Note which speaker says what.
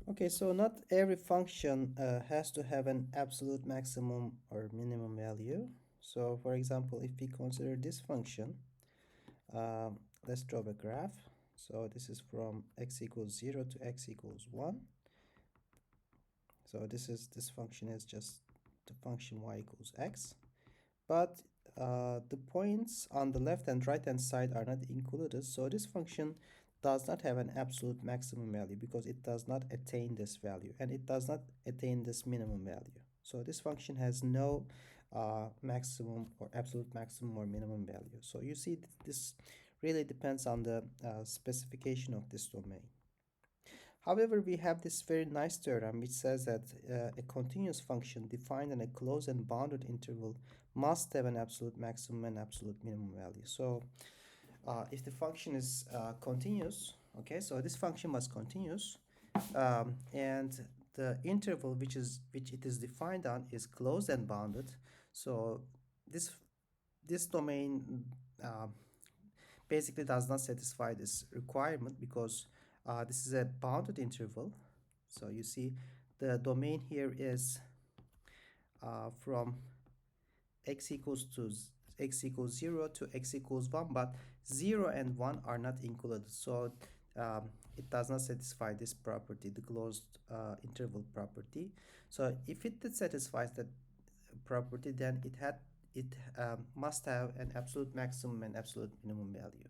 Speaker 1: Okay, so not every function has to have an absolute maximum or minimum value. So for example, if we consider this function, let's draw a graph. So this is from x equals 0 to x equals 1. So this function is just the function y equals x. But the points on the left and right hand side are not included. So this function does not have an absolute maximum value because it does not attain this value and it does not attain this minimum value. So this function has no maximum or absolute maximum or minimum value. So you see this really depends on the specification of this domain. However, we have this very nice theorem which says that a continuous function defined in a closed and bounded interval must have an absolute maximum and absolute minimum value. So if the function is continuous, okay, so this function was continuous, and the interval which it is defined on is closed and bounded. So this this domain basically does not satisfy this requirement because this is a bounded interval. So you see the domain here is from x equals to x equals 0 to x equals 1, but 0 and 1 are not included. So it does not satisfy this property, the closed interval property. So if it satisfies that property, then it must have an absolute maximum and absolute minimum value.